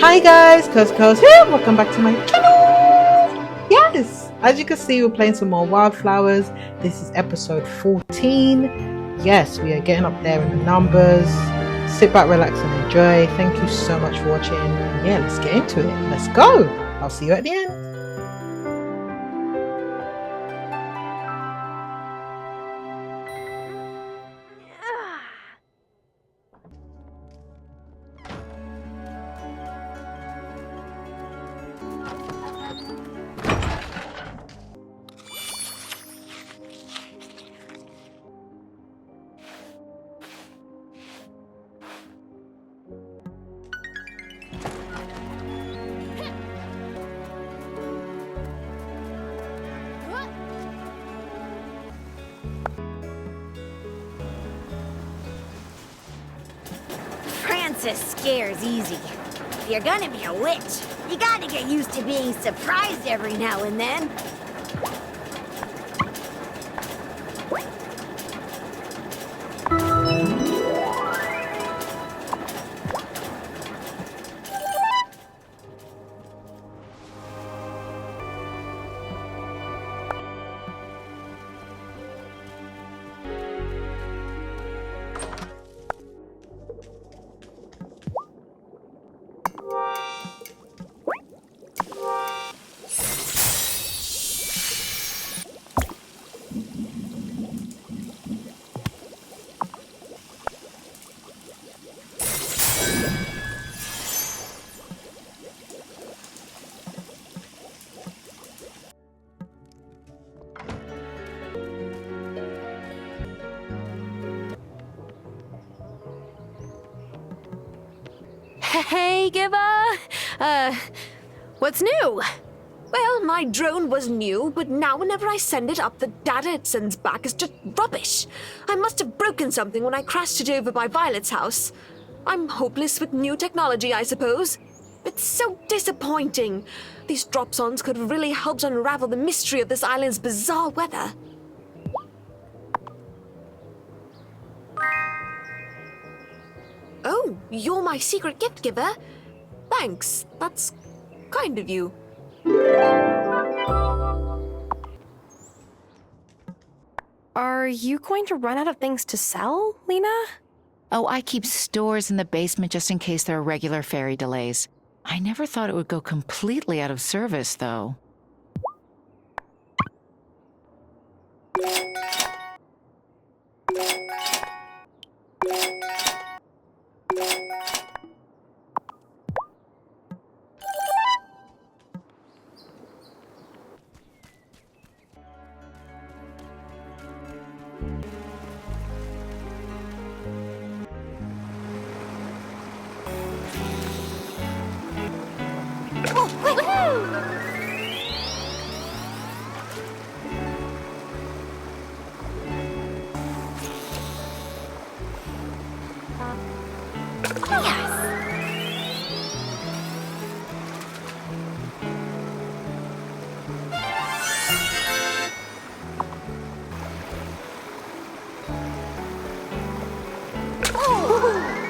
Hi guys, Kelsey Kurls here. Welcome back to my channel. Yes, as you can see, we're playing some more Wildflowers. This is episode 14. Yes, we are getting up there in the numbers. Sit back, relax, and enjoy. Thank you so much for watching. Yeah, let's get into it. Let's go. I'll see you at the end. Francis scares easy. If you're gonna be a witch, you gotta get used to being surprised every now and then. Hey, Giver! What's new? Well, my drone was new, but now whenever I send it up, the data it sends back is just rubbish. I must have broken something when I crashed it over by Violet's house. I'm hopeless with new technology, I suppose. It's so disappointing. These drop-ons could have really helped unravel the mystery of this island's bizarre weather. Oh, you're my secret gift giver? Thanks, that's kind of you. Are you going to run out of things to sell, Lena? Oh, I keep stores in the basement just in case there are regular ferry delays. I never thought it would go completely out of service, though.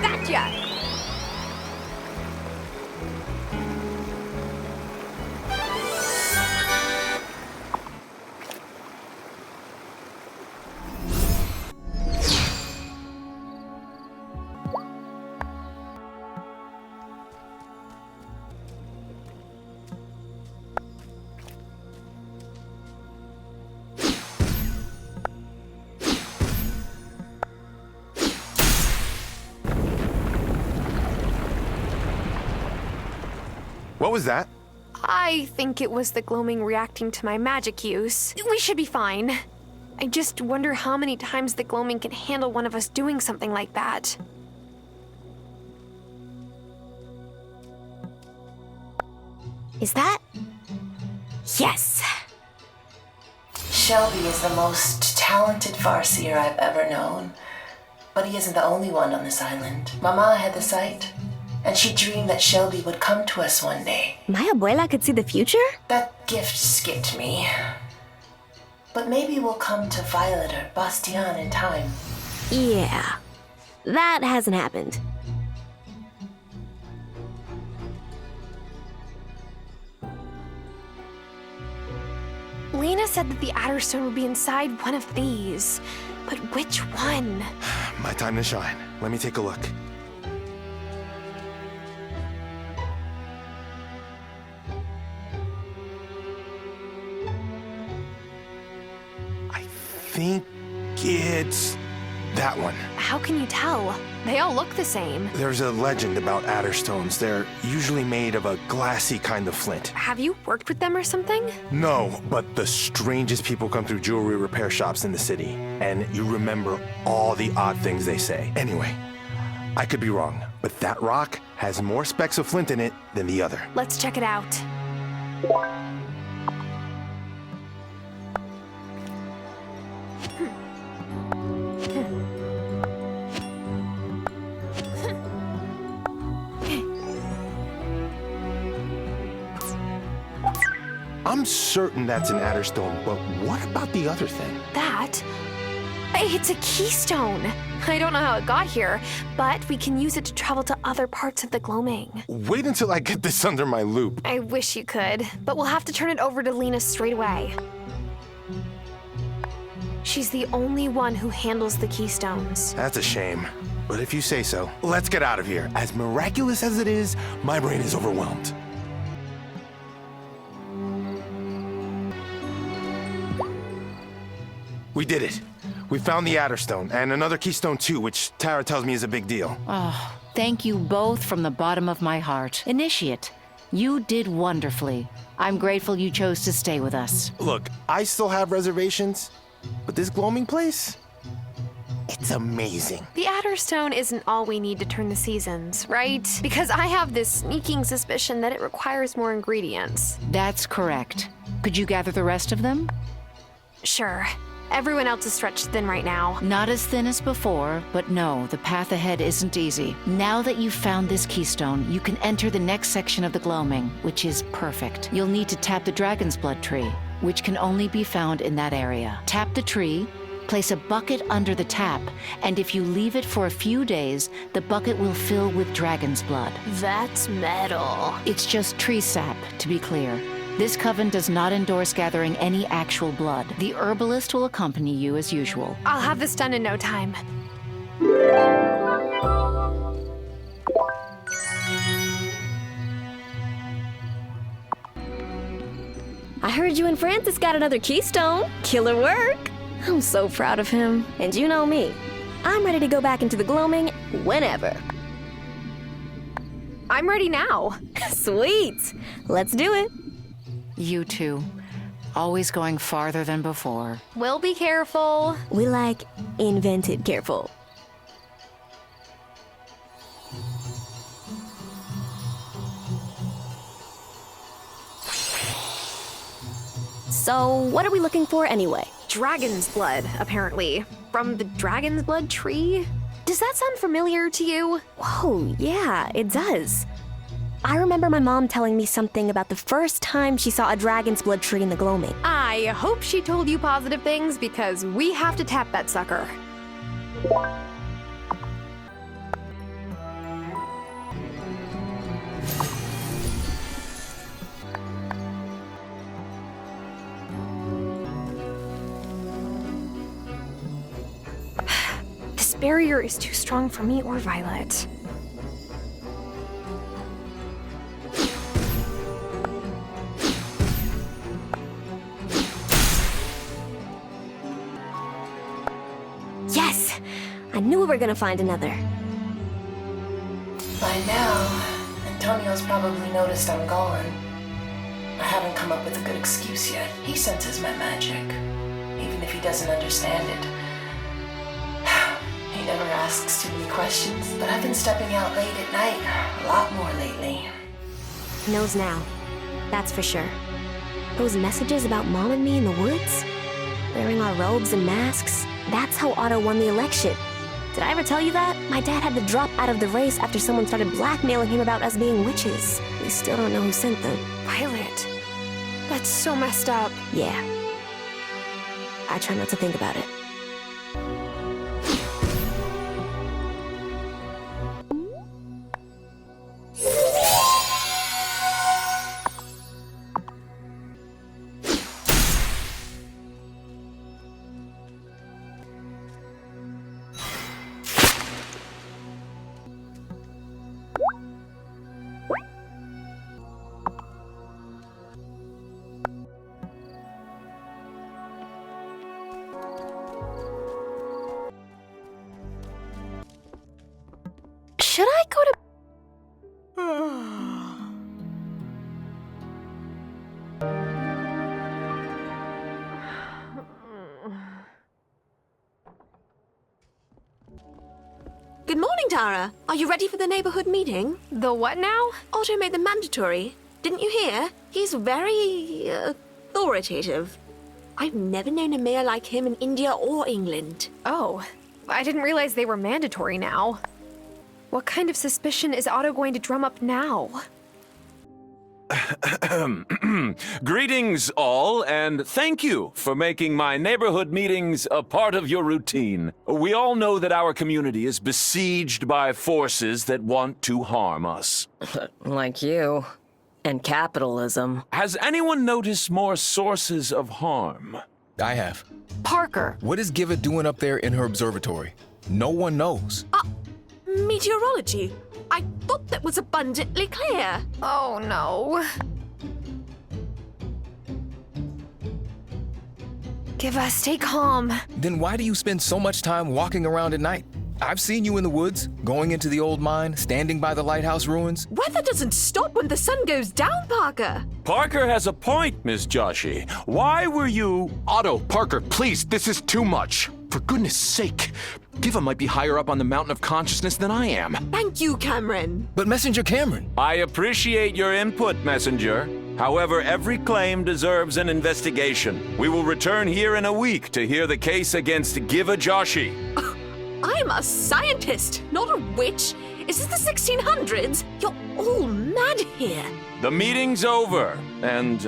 Gotcha! What was that? I think it was the gloaming reacting to my magic use. We should be fine. I just wonder how many times the gloaming can handle one of us doing something like that. Is that? Yes! Shelby is the most talented farseer I've ever known. But he isn't the only one on this island. Mama had the sight, and she dreamed that Shelby would come to us one day. My abuela could see the future? That gift skipped me. But maybe we'll come to Violet or Bastian in time. Yeah. That hasn't happened. Lena said that the Adderstone would be inside one of these. But which one? My time to shine. Let me take a look. I think it's that one. How can you tell? They all look the same. There's a legend about Adderstones. They're usually made of a glassy kind of flint. Have you worked with them or something? No, but the strangest people come through jewelry repair shops in the city, and you remember all the odd things they say. Anyway, I could be wrong, but that rock has more specks of flint in it than the other. Let's check it out. I'm certain that's an Adderstone, but what about the other thing? That? It's a keystone. I don't know how it got here, but we can use it to travel to other parts of the gloaming. Wait until I get this under my loop. I wish you could, but we'll have to turn it over to Lena straight away. She's the only one who handles the keystones. That's a shame, but if you say so, let's get out of here. As miraculous as it is, my brain is overwhelmed. We did it. We found the Adderstone, and another keystone too, which Tara tells me is a big deal. Oh, thank you both from the bottom of my heart. Initiate, you did wonderfully. I'm grateful you chose to stay with us. Look, I still have reservations, but this gloaming place, it's amazing. The Adderstone isn't all we need to turn the seasons, right? Because I have this sneaking suspicion that it requires more ingredients. That's correct. Could you gather the rest of them? Sure. Everyone else is stretched thin right now. Not as thin as before, but no, the path ahead isn't easy. Now that you've found this keystone, you can enter the next section of the gloaming, which is perfect. You'll need to tap the dragon's blood tree, which can only be found in that area. Tap the tree, place a bucket under the tap, and if you leave it for a few days, the bucket will fill with dragon's blood. That's metal. It's just tree sap, to be clear. This coven does not endorse gathering any actual blood. The herbalist will accompany you as usual. I'll have this done in no time. I heard you and Francis got another keystone. Killer work. I'm so proud of him. And you know me. I'm ready to go back into the gloaming whenever. I'm ready now. Sweet. Let's do it. You two, always going farther than before. We'll be careful. We like invented careful. So, what are we looking for anyway? Dragon's blood, apparently. From the dragon's blood tree? Does that sound familiar to you? Whoa, yeah, it does. I remember my mom telling me something about the first time she saw a dragon's blood tree in the gloaming. I hope she told you positive things because we have to tap that sucker. This barrier is too strong for me or Violet. Yes! I knew we were gonna find another. By now, Antonio's probably noticed I'm gone. I haven't come up with a good excuse yet. He senses my magic, even if he doesn't understand it. He never asks too many questions, but I've been stepping out late at night, a lot more lately. He knows now. That's for sure. Those messages about Mom and me in the woods? Wearing our robes and masks? That's how Otto won the election. Did I ever tell you that? My dad had to drop out of the race after someone started blackmailing him about us being witches. We still don't know who sent them. Violet, that's so messed up. Yeah. I try not to think about it. Good morning, Tara. Are you ready for the neighborhood meeting? The what now? Otto made them mandatory. Didn't you hear? He's very authoritative. I've never known a mayor like him in India or England. Oh, I didn't realize they were mandatory now. What kind of suspicion is Otto going to drum up now? Greetings, all, and thank you for making my neighborhood meetings a part of your routine. We all know that our community is besieged by forces that want to harm us. Like you. And capitalism. Has anyone noticed more sources of harm? I have. Parker. What is Giva doing up there in her observatory? No one knows. Meteorology. I thought that was abundantly clear. Oh no. Stay calm. Then why do you spend so much time walking around at night? I've seen you in the woods, going into the old mine, standing by the lighthouse ruins. Weather doesn't stop when the sun goes down, Parker. Parker has a point, Miss Joshi. Why were you... Otto, Parker, please, this is too much. For goodness sake, Giva might be higher up on the mountain of consciousness than I am. Thank you, Cameron. But Messenger Cameron. I appreciate your input, Messenger. However, every claim deserves an investigation. We will return here in a week to hear the case against Giva Joshi. I'm a scientist, not a witch. Is this the 1600s? You're all mad here. The meeting's over, and,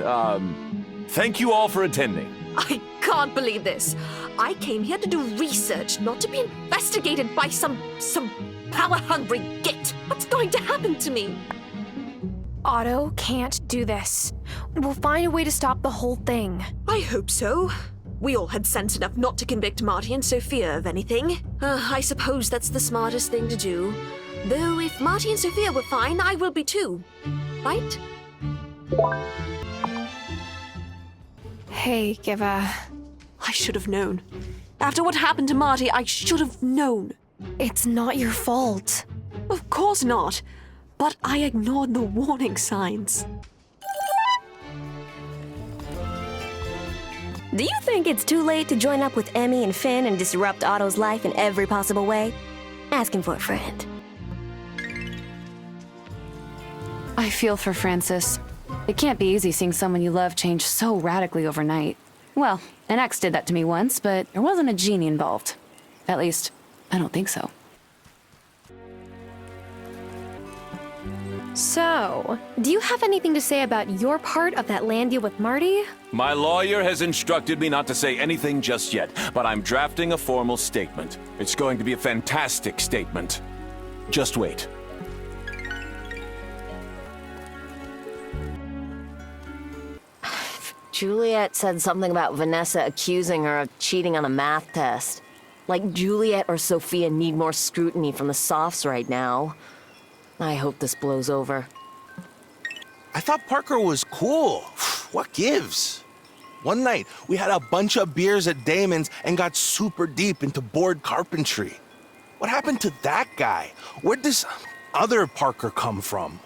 thank you all for attending. I can't believe this. I came here to do research, not to be investigated by some power-hungry git. What's going to happen to me? Otto can't do this. We'll find a way to stop the whole thing. I hope so. We all had sense enough not to convict Marty and Sophia of anything. I suppose that's the smartest thing to do. Though if Marty and Sophia were fine, I will be too. Right? Hey, Giva. I should have known. After what happened to Marty, I should have known. It's not your fault. Of course not. But I ignored the warning signs. Do you think it's too late to join up with Emmy and Finn and disrupt Otto's life in every possible way? Ask him for a friend. I feel for Francis. It can't be easy seeing someone you love change so radically overnight. Well, an ex did that to me once, but there wasn't a genie involved. At least, I don't think so. So, do you have anything to say about your part of that land deal with Marty? My lawyer has instructed me not to say anything just yet, but I'm drafting a formal statement. It's going to be a fantastic statement. Just wait. Juliet said something about Vanessa accusing her of cheating on a math test. Like Juliet or Sophia need more scrutiny from the softs right now. I hope this blows over. I thought Parker was cool. What gives? One night, we had a bunch of beers at Damon's and got super deep into board carpentry. What happened to that guy? Where'd this other Parker come from?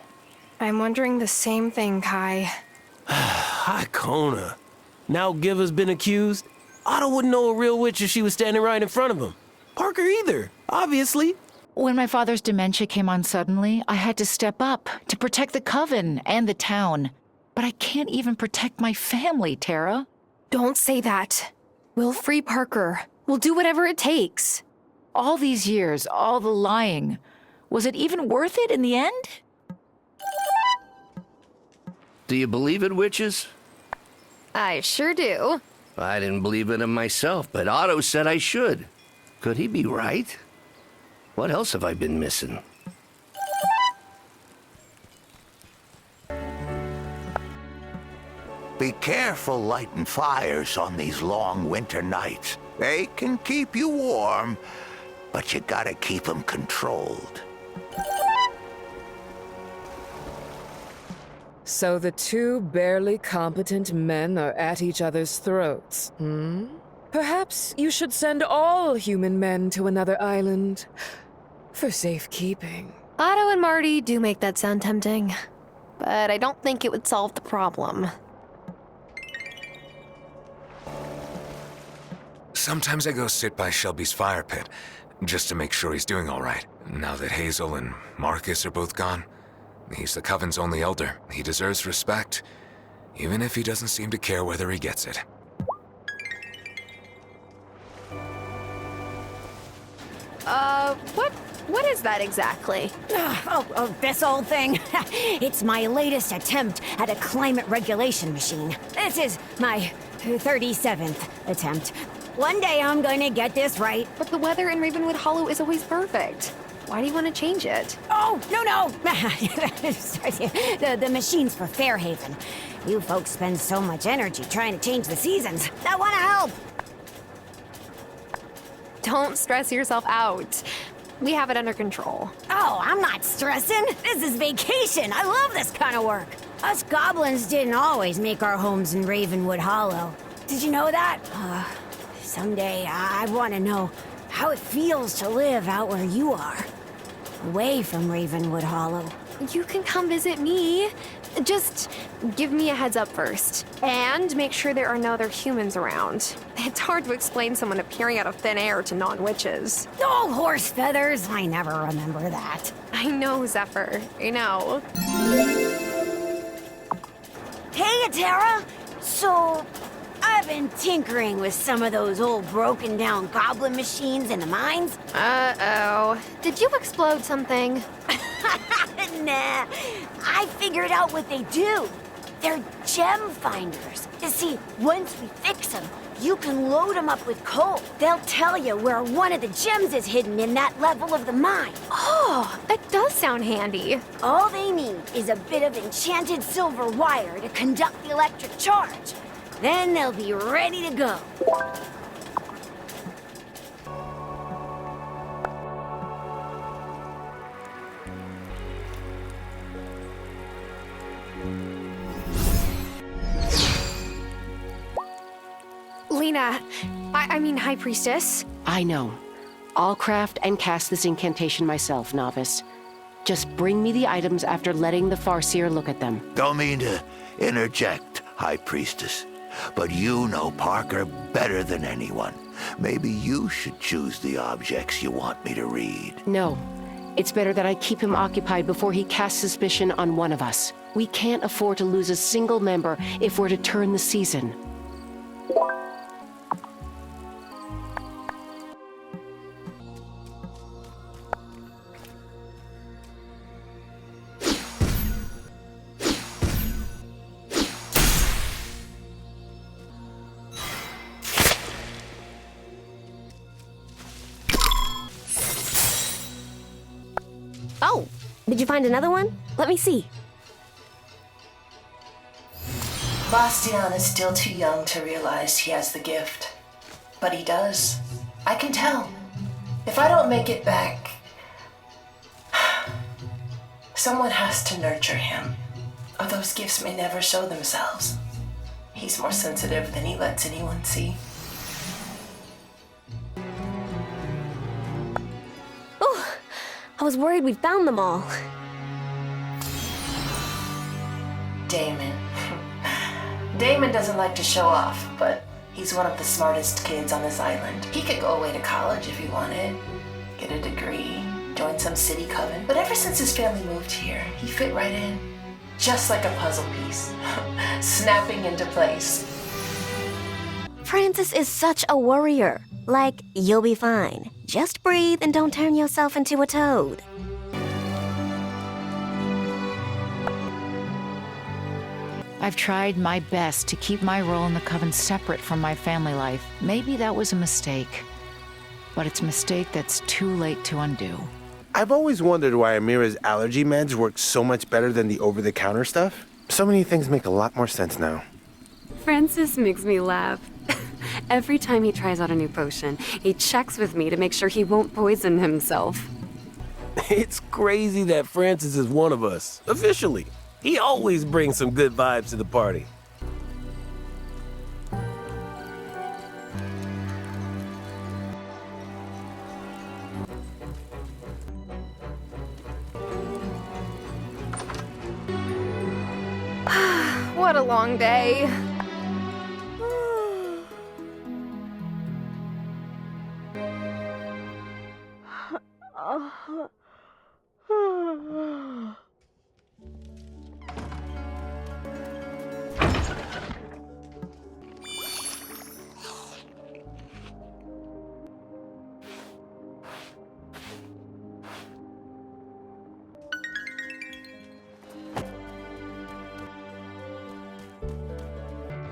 I'm wondering the same thing, Kai. Hi, Kona. Now Giva's been accused? Otto wouldn't know a real witch if she was standing right in front of him. Parker either, obviously. When my father's dementia came on suddenly, I had to step up to protect the coven and the town. But I can't even protect my family, Tara. Don't say that. We'll free Parker. We'll do whatever it takes. All these years, all the lying. Was it even worth it in the end? Do you believe in witches? I sure do. I didn't believe in them myself, but Otto said I should. Could he be right? What else have I been missing? Be careful lighting fires on these long winter nights. They can keep you warm, but you gotta keep them controlled. So the two barely competent men are at each other's throats, hmm? Perhaps you should send all human men to another island for safekeeping. Otto and Marty do make that sound tempting, but I don't think it would solve the problem. Sometimes I go sit by Shelby's fire pit, just to make sure he's doing all right. Now that Hazel and Marcus are both gone, he's the Coven's only elder. He deserves respect, even if he doesn't seem to care whether he gets it. What is that exactly? This old thing. It's my latest attempt at a climate regulation machine. This is my 37th attempt. One day I'm going to get this right. But the weather in Ravenwood Hollow is always perfect. Why do you want to change it? Oh, no. The machine's for Fairhaven. You folks spend so much energy trying to change the seasons. I want to help. Don't stress yourself out. We have it under control. Oh, I'm not stressing. This is vacation. I love this kind of work. Us goblins didn't always make our homes in Ravenwood Hollow. Did you know that? Someday I want to know how it feels to live out where you are. Away from Ravenwood Hollow. You can come visit me. Just give me a heads up first. And make sure there are no other humans around. It's hard to explain someone appearing out of thin air to non-witches. Oh, horse feathers. I never remember that. I know, Zephyr. I know. Hey, Atara. So, I've been tinkering with some of those old broken down goblin machines in the mines. Uh-oh. Did you explode something? Nah, I figured out what they do. They're gem finders. You see, once we fix them, you can load them up with coal. They'll tell you where one of the gems is hidden in that level of the mine. Oh, that does sound handy. All they need is a bit of enchanted silver wire to conduct the electric charge. Then they'll be ready to go. Lena, I mean High Priestess. I know. I'll craft and cast this incantation myself, Novice. Just bring me the items after letting the Farseer look at them. Don't mean to interject, High Priestess, but you know Parker better than anyone. Maybe you should choose the objects you want me to read. No. It's better that I keep him occupied before he casts suspicion on one of us. We can't afford to lose a single member if we're to turn the season. Oh, did you find another one? Let me see. Bastian is still too young to realize he has the gift. But he does. I can tell. If I don't make it back, someone has to nurture him, or those gifts may never show themselves. He's more sensitive than he lets anyone see. Oh, I was worried we'd found them all. Damon. Damon doesn't like to show off, but he's one of the smartest kids on this island. He could go away to college if he wanted, get a degree, join some city coven. But ever since his family moved here, he fit right in. Just like a puzzle piece, snapping into place. Francis is such a worrier. Like, you'll be fine. Just breathe and don't turn yourself into a toad. I've tried my best to keep my role in the Coven separate from my family life. Maybe that was a mistake. But it's a mistake that's too late to undo. I've always wondered why Amira's allergy meds work so much better than the over-the-counter stuff. So many things make a lot more sense now. Francis makes me laugh. Every time he tries out a new potion, he checks with me to make sure he won't poison himself. It's crazy that Francis is one of us, officially. He always brings some good vibes to the party. What a long day.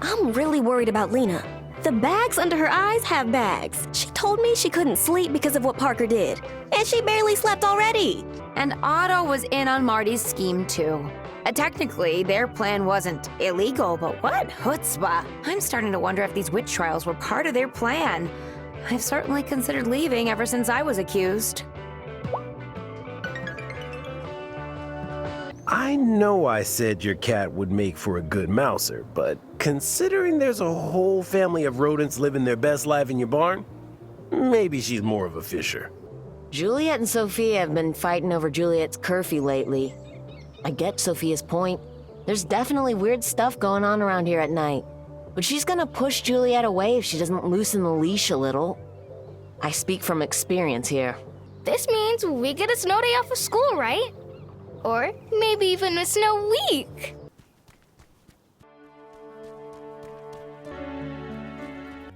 I'm really worried about Lena. The bags under her eyes have bags. She told me she couldn't sleep because of what Parker did. And she barely slept already. And Otto was in on Marty's scheme too. Technically, their plan wasn't illegal, but what chutzpah. I'm starting to wonder if these witch trials were part of their plan. I've certainly considered leaving ever since I was accused. I know I said your cat would make for a good mouser, but considering there's a whole family of rodents living their best life in your barn, maybe she's more of a fisher. Juliet and Sophia have been fighting over Juliet's curfew lately. I get Sophia's point. There's definitely weird stuff going on around here at night. But she's gonna push Juliet away if she doesn't loosen the leash a little. I speak from experience here. This means we get a snow day off of school, right? Or maybe even a snow week.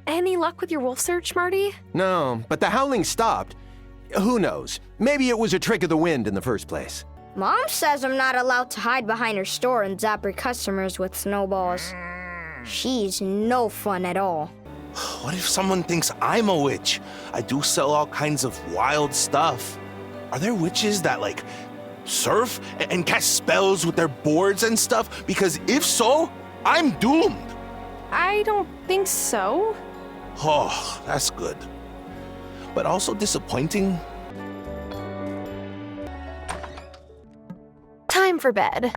Any luck with your wolf search, Marty? No, but the howling stopped. Who knows? Maybe it was a trick of the wind in the first place. Mom says I'm not allowed to hide behind her store and zap her customers with snowballs. She's no fun at all. What if someone thinks I'm a witch? I do sell all kinds of wild stuff. Are there witches that, like, surf and cast spells with their boards and stuff? Because if so, I'm doomed. I don't think so. Oh, that's good. But also disappointing. Time for bed.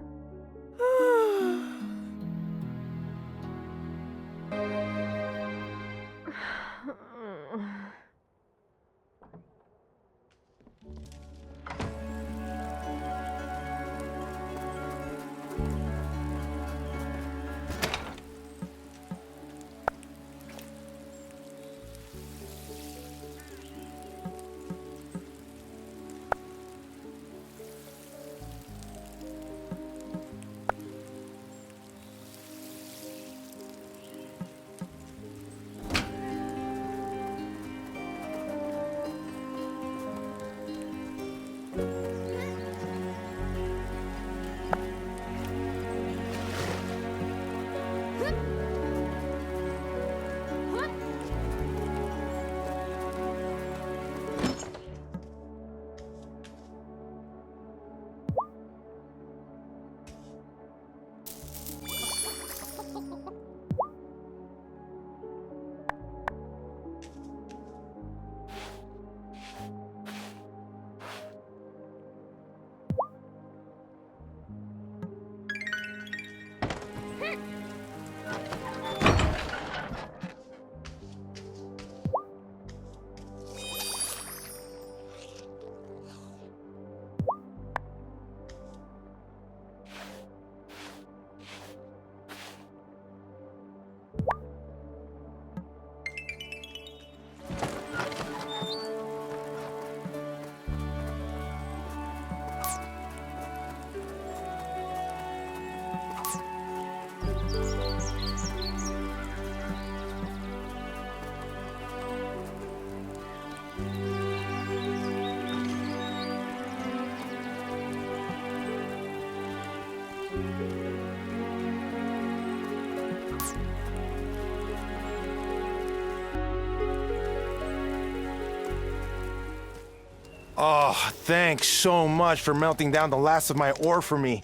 Oh, thanks so much for melting down the last of my ore for me.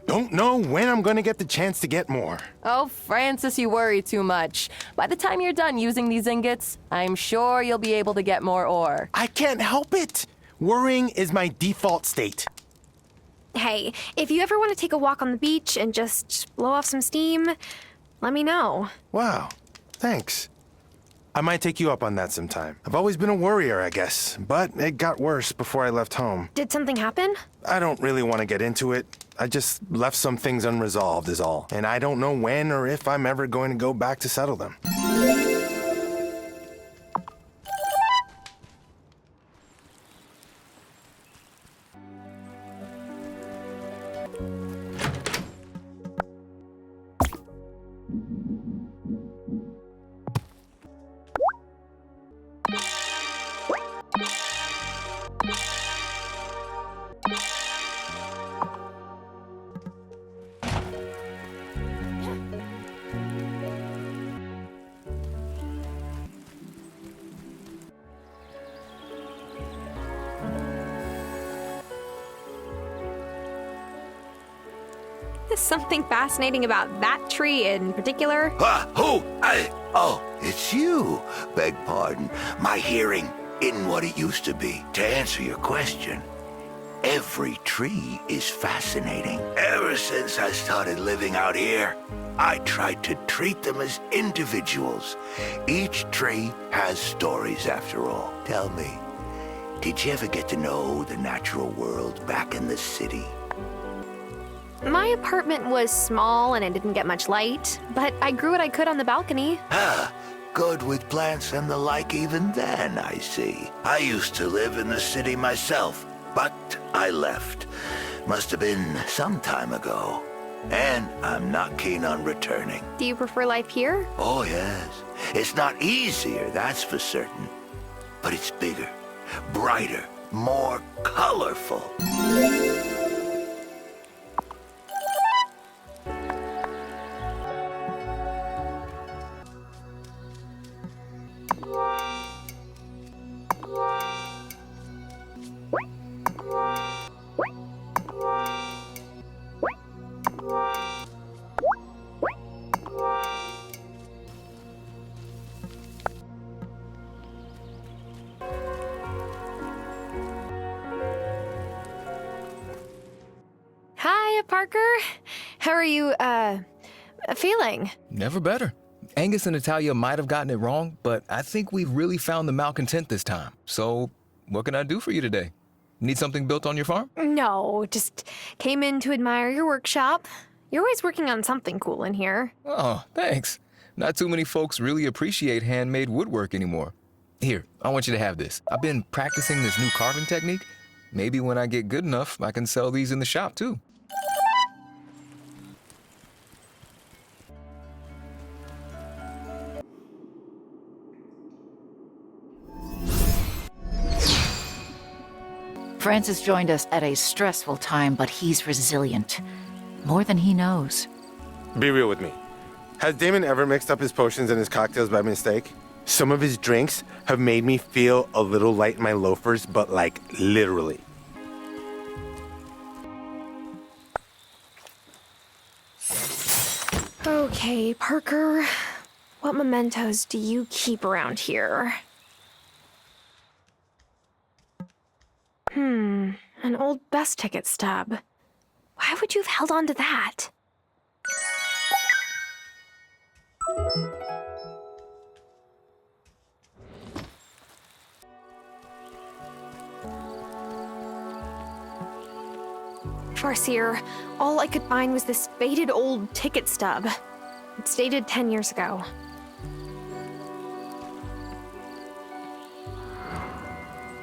Don't know when I'm gonna get the chance to get more. Oh, Francis, you worry too much. By the time you're done using these ingots, I'm sure you'll be able to get more ore. I can't help it. Worrying is my default state. Hey, if you ever want to take a walk on the beach and just blow off some steam, let me know. Wow, thanks. I might take you up on that sometime. I've always been a worrier, I guess, but it got worse before I left home. Did something happen? I don't really want to get into it. I just left some things unresolved is all, and I don't know when or if I'm ever going to go back to settle them. notice something fascinating about that tree in particular? Who? Oh, it's you. Beg pardon. My hearing isn't what it used to be. To answer your question, every tree is fascinating. Ever since I started living out here, I tried to treat them as individuals. Each tree has stories after all. Tell me, did you ever get to know the natural world back in the city? My apartment was small and it didn't get much light, but I grew what I could on the balcony. Good with plants and the like even then, I see. I used to live in the city myself, but I left. Must have been some time ago. And I'm not keen on returning. Do you prefer life here? Oh, yes. It's not easier, that's for certain. But it's bigger, brighter, more colorful. Hi, Parker. How are you, feeling? Never better. Angus and Natalia might have gotten it wrong, but I think we've really found the malcontent this time. So, what can I do for you today? Need something built on your farm? No, just came in to admire your workshop. You're always working on something cool in here. Oh, thanks. Not too many folks really appreciate handmade woodwork anymore. Here, I want you to have this. I've been practicing this new carving technique. Maybe when I get good enough, I can sell these in the shop too. Francis joined us at a stressful time, but he's resilient. More than he knows. Be real with me. Has Damon ever mixed up his potions and his cocktails by mistake? Some of his drinks have made me feel a little light in my loafers, but like literally. Okay, Parker. What mementos do you keep around here? An old bus ticket stub. Why would you have held on to that? Farseer, all I could find was this faded old ticket stub. It's dated 10 years ago.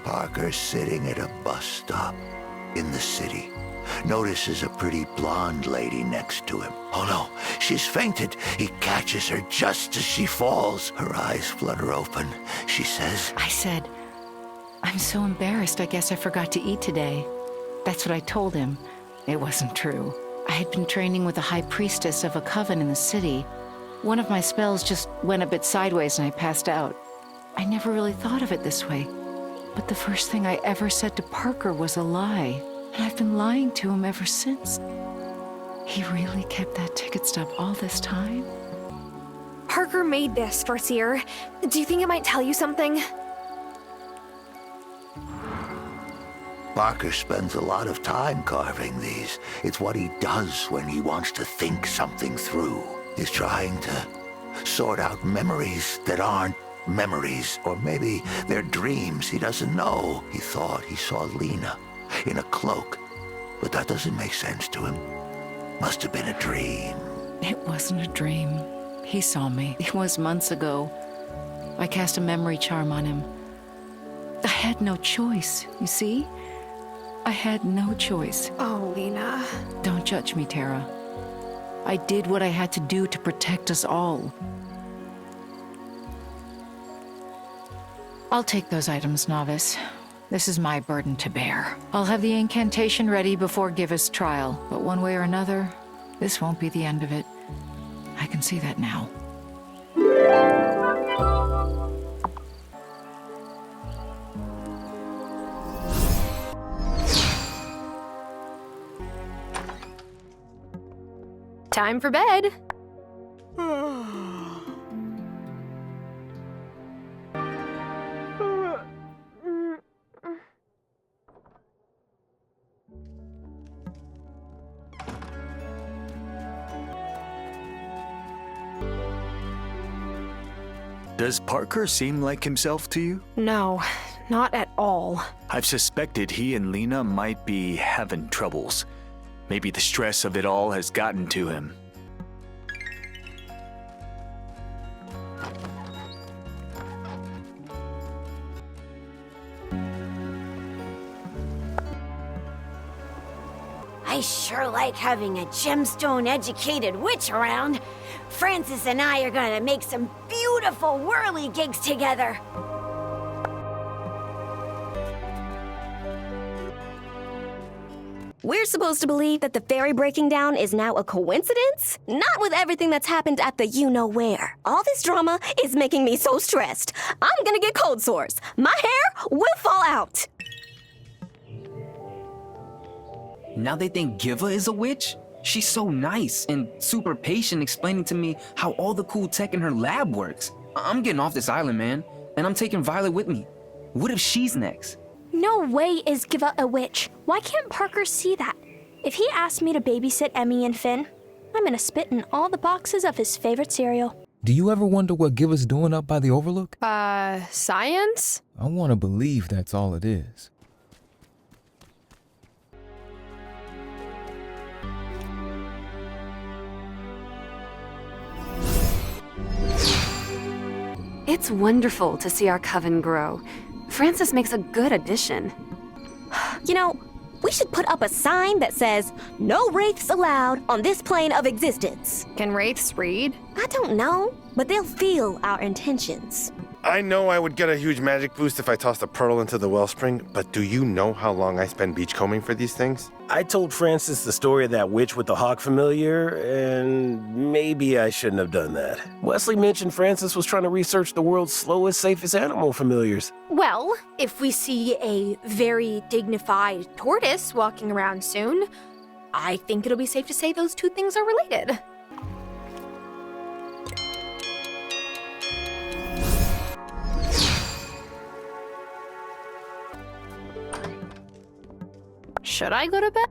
Parker's sitting at a bus stop in the city. Notices a pretty blonde lady next to him. Oh no, she's fainted. He catches her just as she falls. Her eyes flutter open. She says, I said, I'm so embarrassed, I guess I forgot to eat today. That's what I told him. It wasn't true. I had been training with a high priestess of a coven in the city. One of my spells just went a bit sideways and I passed out. I never really thought of it this way. But the first thing I ever said to Parker was a lie. And I've been lying to him ever since. He really kept that ticket stub all this time? Parker made this, Farseer. Do you think it might tell you something? Parker spends a lot of time carving these. It's what he does when he wants to think something through. He's trying to sort out memories that aren't memories, or maybe they're dreams he doesn't know. He thought he saw Lena in a cloak, but that doesn't make sense to him. Must have been a dream. It wasn't a dream. He saw me. It was months ago. I cast a memory charm on him. I had no choice, you see? I had no choice. Oh, Lena. Don't judge me, Tara. I did what I had to do to protect us all. I'll take those items, Novice. This is my burden to bear. I'll have the incantation ready before Givus' trial, but one way or another, this won't be the end of it. I can see that now. time for bed. Does Parker seem like himself to you? No, not at all. I've suspected he and Lena might be having troubles. Maybe the stress of it all has gotten to him. I sure like having a gemstone-educated witch around. Francis and I are gonna make some beautiful whirligigs together. We're supposed to believe that the ferry breaking down is now a coincidence? Not with everything that's happened at the you-know-where. All this drama is making me so stressed. I'm gonna get cold sores. My hair will fall out. Now they think Giva is a witch? She's so nice and super patient explaining to me how all the cool tech in her lab works. I'm getting off this island, man, and I'm taking Violet with me. What if she's next? No way is Giva a witch. Why can't Parker see that? If he asked me to babysit Emmy and Finn, I'm gonna spit in all the boxes of his favorite cereal. Do you ever wonder what Giva's doing up by the Overlook? Science? I want to believe that's all it is. It's wonderful to see our coven grow. Francis makes a good addition. You know, we should put up a sign that says, "No wraiths allowed on this plane of existence." Can wraiths read? I don't know, but they'll feel our intentions. I know I would get a huge magic boost if I tossed a pearl into the wellspring, but do you know how long I spend beachcombing for these things? I told Francis the story of that witch with the hawk familiar, and maybe I shouldn't have done that. Wesley mentioned Francis was trying to research the world's slowest, safest animal familiars. Well, if we see a very dignified tortoise walking around soon, I think it'll be safe to say those two things are related. Should I go to bed?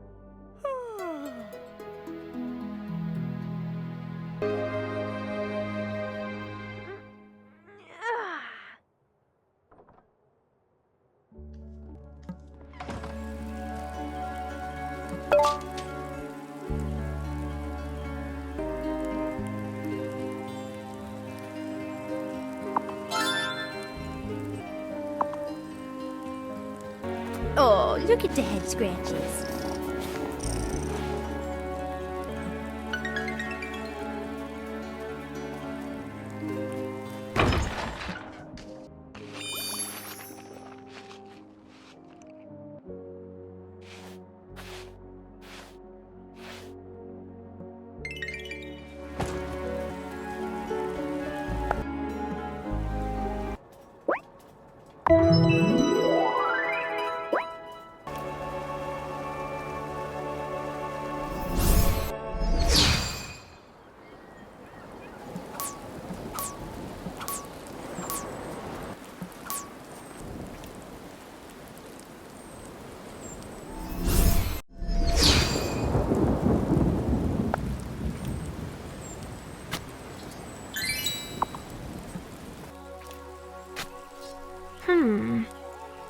Oh, look at the head scratches.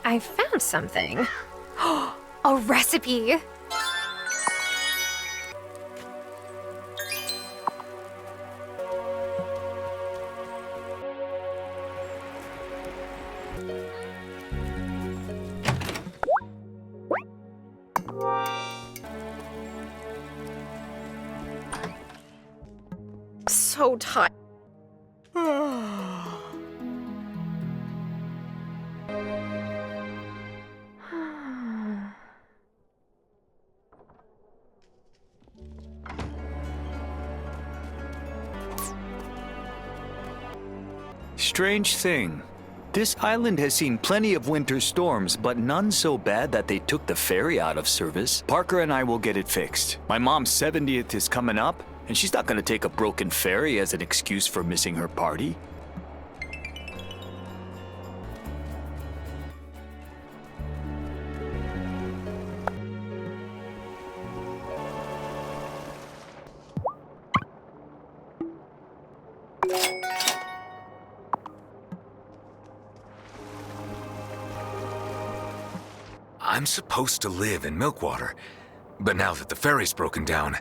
I found something. A recipe! So tired. Strange thing. This island has seen plenty of winter storms, but none so bad that they took the ferry out of service. Parker and I will get it fixed. My mom's 70th is coming up, and she's not gonna take a broken ferry as an excuse for missing her party. I'm supposed to live in Milkwater, but now that the ferry's broken down,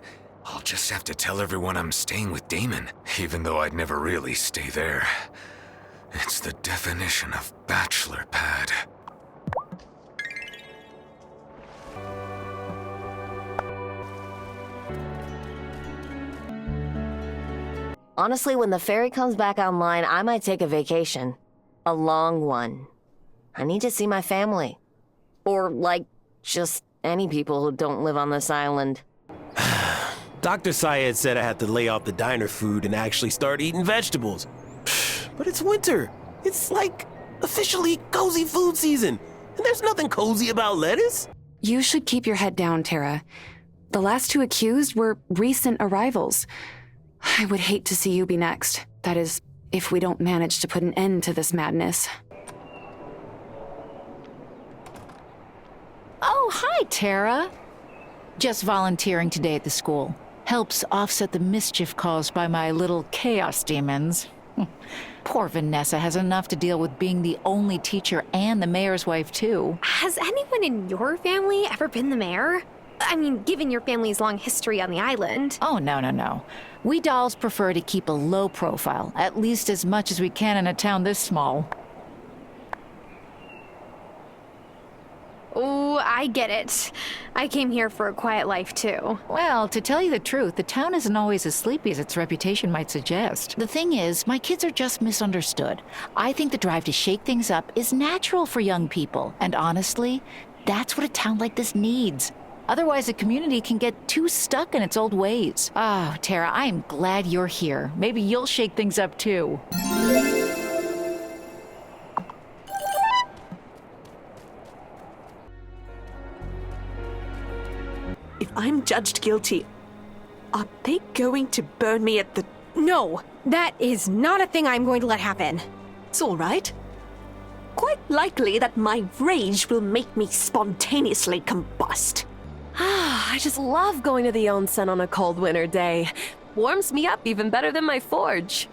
I'll just have to tell everyone I'm staying with Damon, even though I'd never really stay there. It's the definition of bachelor pad. Honestly, when the ferry comes back online, I might take a vacation. A long one. I need to see my family. Or, like, just any people who don't live on this island. Dr. Syed said I had to lay off the diner food and actually start eating vegetables. But it's winter. It's like officially cozy food season. And there's nothing cozy about lettuce. You should keep your head down, Tara. The last 2 accused were recent arrivals. I would hate to see you be next. That is, if we don't manage to put an end to this madness. Oh, hi, Tara. Just volunteering today at the school. Helps offset the mischief caused by my little chaos demons. Poor Vanessa has enough to deal with being the only teacher and the mayor's wife, too. Has anyone in your family ever been the mayor? I mean, given your family's long history on the island. Oh, no. We dolls prefer to keep a low profile, at least as much as we can in a town this small. Oh, I get it. I came here for a quiet life, too. Well, to tell you the truth, the town isn't always as sleepy as its reputation might suggest. The thing is, my kids are just misunderstood. I think the drive to shake things up is natural for young people, and honestly, that's what a town like this needs. Otherwise, the community can get too stuck in its old ways. Oh, Tara, I am glad you're here. Maybe you'll shake things up, too. If I'm judged guilty, are they going to burn me at the... No, that is not a thing I'm going to let happen. It's all right. Quite likely that my rage will make me spontaneously combust. I just love going to the onsen on a cold winter day. Warms me up even better than my forge.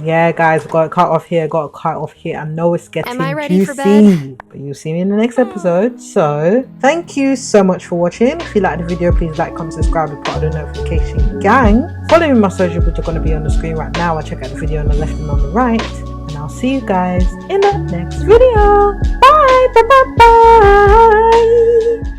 Yeah, guys, got to cut off here, I know it's getting Am I ready juicy, for bed? but you'll see me in the next episode. So, thank you so much for watching. If you liked the video, please like, comment, subscribe, be part of the notification gang. Follow me on my socials, which are going to be on the screen right now. I'll check out the video on the left and on the right. And I'll see you guys in the next video. Bye! Bye! Bye! Bye!